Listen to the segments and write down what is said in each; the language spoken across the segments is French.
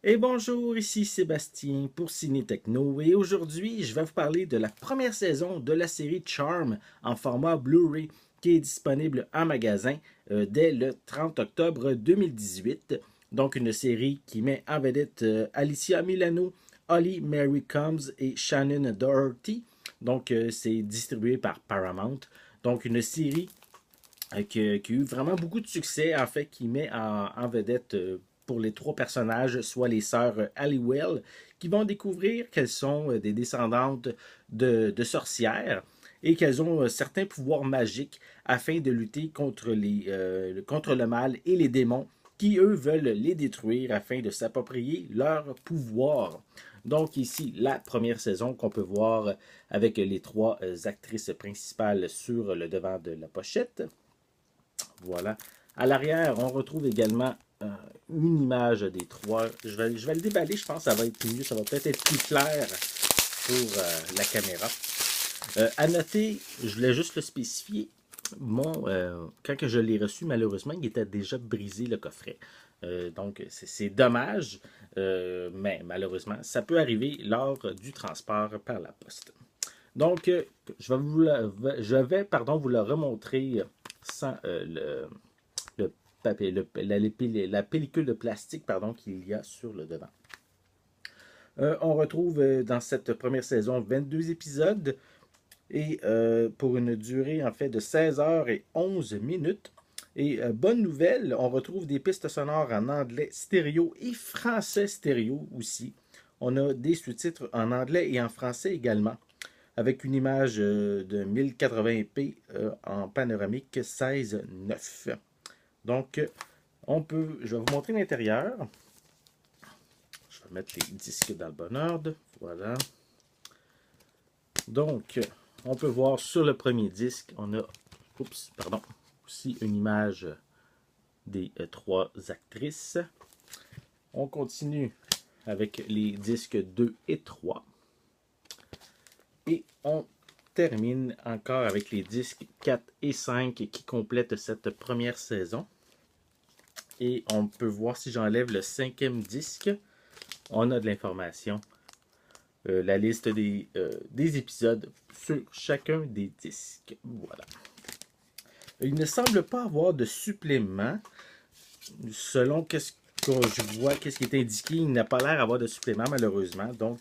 Et bonjour, ici Sébastien pour Ciné Techno et aujourd'hui je vais vous parler de la première saison de la série Charm en format Blu-ray qui est disponible en magasin dès le 30 octobre 2018. Donc une série qui met en vedette Alicia Milano, Holly Mary Combs et Shannon Doherty. Donc c'est distribué par Paramount. Donc une série qui a eu vraiment beaucoup de succès, en fait, qui met en vedette pour les trois personnages, soit les sœurs Halliwell, qui vont découvrir qu'elles sont des descendantes de sorcières et qu'elles ont certains pouvoirs magiques afin de lutter contre le mal et les démons qui, eux, veulent les détruire afin de s'approprier leur pouvoir. Donc ici, la première saison qu'on peut voir avec les trois actrices principales sur le devant de la pochette. Voilà. À l'arrière, on retrouve également une image des trois. Je vais le déballer, je pense que ça va être mieux, ça va peut-être être plus clair pour la caméra. À noter, je voulais juste le spécifier, quand que je l'ai reçu, malheureusement, il était déjà brisé le coffret. Donc, c'est dommage, mais malheureusement, ça peut arriver lors du transport par la poste. Donc, je vais vous le remontrer sans le papier, la pellicule de plastique qu'il y a sur le devant. On retrouve dans cette première saison 22 épisodes et pour une durée en fait de 16 heures et 11 minutes. Et bonne nouvelle, on retrouve des pistes sonores en anglais stéréo et français stéréo aussi. On a des sous-titres en anglais et en français également, avec une image de 1080p en panoramique 16:9. Donc, je vais vous montrer l'intérieur. Je vais mettre les disques dans le bon ordre. Voilà. Donc, on peut voir sur le premier disque, on a aussi une image des trois actrices. On continue avec les disques 2 et 3. Et on termine encore avec les disques 4 et 5 qui complètent cette première saison. Et on peut voir, si j'enlève le cinquième disque, on a de l'information. La liste des épisodes sur chacun des disques. Voilà. Il ne semble pas avoir de supplément. Selon qu'est-ce que je vois, qu'est-ce qui est indiqué, il n'a pas l'air d'avoir de supplément, malheureusement. Donc,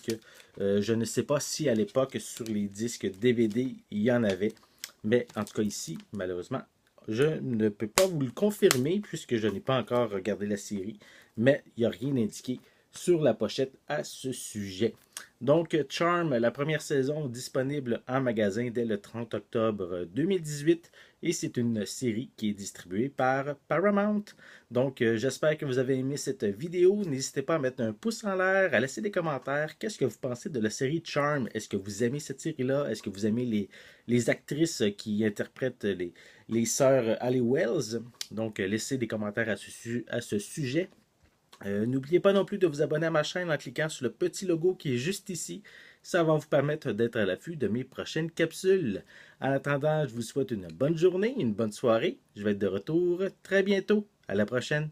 je ne sais pas si à l'époque, sur les disques DVD, il y en avait. Mais en tout cas, ici, malheureusement, je ne peux pas vous le confirmer puisque je n'ai pas encore regardé la série. Mais il n'y a rien indiqué sur la pochette à ce sujet. Donc, Charm, la première saison disponible en magasin dès le 30 octobre 2018 et c'est une série qui est distribuée par Paramount. Donc, j'espère que vous avez aimé cette vidéo. N'hésitez pas à mettre un pouce en l'air, à laisser des commentaires. Qu'est-ce que vous pensez de la série Charm? Est-ce que vous aimez cette série-là? Est-ce que vous aimez les actrices qui interprètent les sœurs Halliwells? Donc, laissez des commentaires à ce sujet. N'oubliez pas non plus de vous abonner à ma chaîne en cliquant sur le petit logo qui est juste ici. Ça va vous permettre d'être à l'affût de mes prochaines capsules. En attendant, je vous souhaite une bonne journée, une bonne soirée. Je vais être de retour très bientôt. À la prochaine.